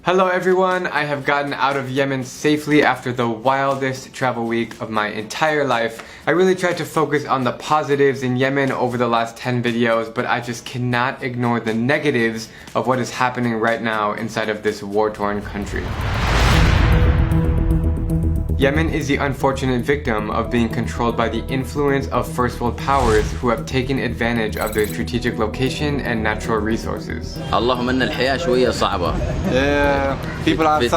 Hello everyone, I have gotten out of Yemen safely after the wildest travel week of my entire life. I really tried to focus on the positives in Yemen over the last 10 videos, but I just cannot ignore the negatives of what is happening right now inside of this war-torn country. Yemen is the unfortunate victim of being controlled by the influence of first world powers who have taken advantage of their strategic location and natural resources. اللهم ان الحياة شوية صعبة. People are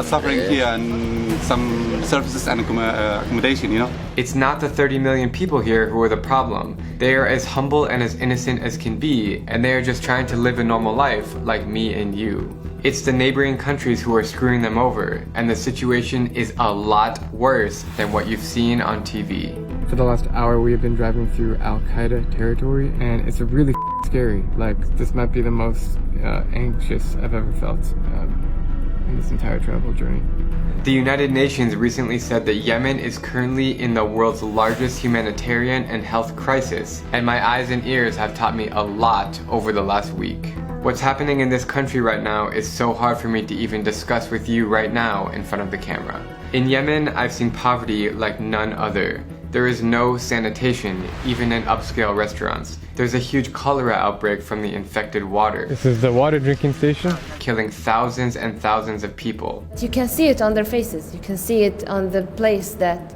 suffering here and some services and accommodation, you know. It's not the 30 million people here who are the problem. They are as humble and as innocent as can be, and they are just trying to live a normal life like me and you. It's the neighboring countries who are screwing them over, and the situation is a lot worse than what you've seen on TV. For the last hour we have been driving through Al-Qaeda territory, and it's really scary. Like, this might be the most anxious I've ever felt in this entire travel journey. The United Nations recently said that Yemen is currently in the world's largest humanitarian and health crisis, and my eyes and ears have taught me a lot over the last week. What's happening in this country right now is so hard for me to even discuss with you right now in front of the camera. In Yemen, I've seen poverty like none other. There is no sanitation, even in upscale restaurants. There's a huge cholera outbreak from the infected water. This is the water drinking station, killing thousands and thousands of people. You can see it on their faces. You can see it on the place that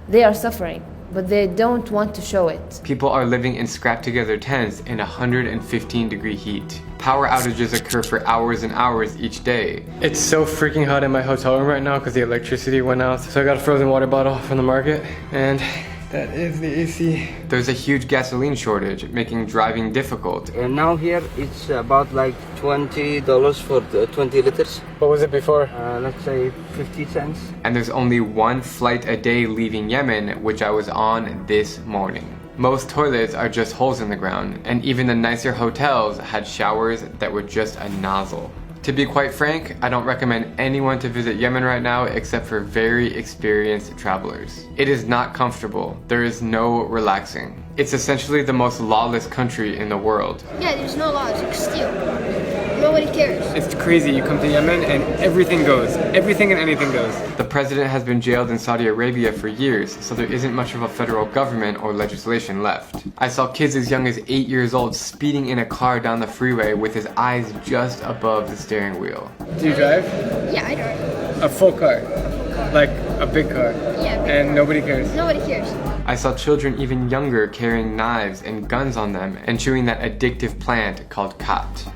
they are suffering, but they don't want to show it. People are living in scrap-together tents in 115-degree heat. Power outages occur for hours and hours each day. It's so freaking hot in my hotel room right now because the electricity went out. So I got a frozen water bottle from the market, and that is the AC. There's a huge gasoline shortage, making driving difficult. And now here it's about like $20 for the 20 liters. What was it before? Let's say 50 cents. And there's only one flight a day leaving Yemen, which I was on this morning. Most toilets are just holes in the ground, and even the nicer hotels had showers that were just a nozzle. To be quite frank, I don't recommend anyone to visit Yemen right now except for very experienced travelers. It is not comfortable. There is no relaxing. It's essentially the most lawless country in the world. Yeah, there's no laws, you can steal. Nobody cares. It's crazy. You come to Yemen and everything goes. Everything and anything goes. The president has been jailed in Saudi Arabia for years, so there isn't much of a federal government or legislation left. I saw kids as young as 8 years old speeding in a car down the freeway with his eyes just above the steering wheel. Do you drive? Yeah, I drive. A full car? Like a big car? Yeah. And nobody cares? Nobody cares. I saw children even younger carrying knives and guns on them and chewing that addictive plant called khat.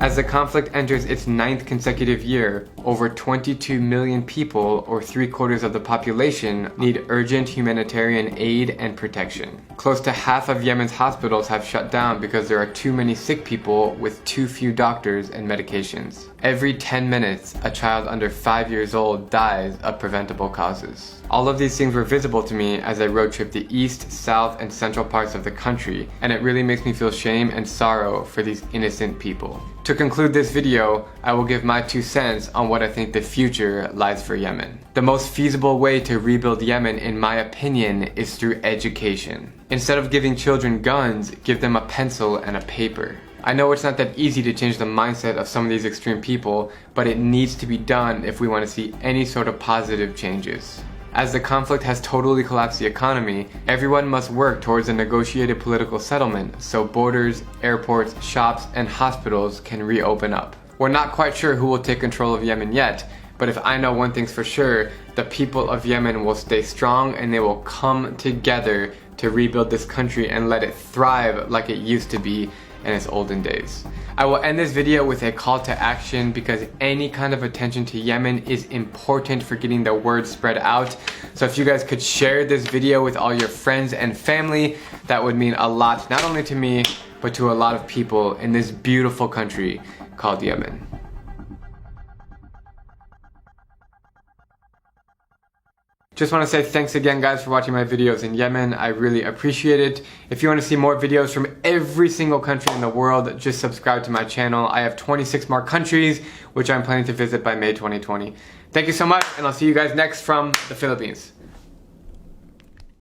As the conflict enters its 9th consecutive year, over 22 million people, or 3/4 of the population, need urgent humanitarian aid and protection. Close to half of Yemen's hospitals have shut down because there are too many sick people with too few doctors and medications. Every 10 minutes, a child under 5 years old dies of preventable causes. All of these things were visible to me as I road tripped the east, south, and central parts of the country, and it really makes me feel shame and sorrow for these innocent people. To conclude this video, I will give my 2 cents on what I think the future lies for Yemen. The most feasible way to rebuild Yemen, in my opinion, is through education. Instead of giving children guns, give them a pencil and a paper. I know it's not that easy to change the mindset of some of these extreme people, but it needs to be done if we want to see any sort of positive changes. As the conflict has totally collapsed the economy, everyone must work towards a negotiated political settlement so borders, airports, shops, and hospitals can reopen up. We're not quite sure who will take control of Yemen yet, but if I know one thing's for sure, the people of Yemen will stay strong and they will come together to rebuild this country and let it thrive like it used to be in its olden days. I will end this video with a call to action because any kind of attention to Yemen is important for getting the word spread out. So if you guys could share this video with all your friends and family, that would mean a lot, not only to me, but to a lot of people in this beautiful country called Yemen. Just want to say thanks again guys for watching my videos in Yemen. I really appreciate it. If you want to see more videos from every single country in the world, just subscribe to my channel. I have 26 more countries, which I'm planning to visit by May 2020. Thank you so much, and I'll see you guys next from the Philippines.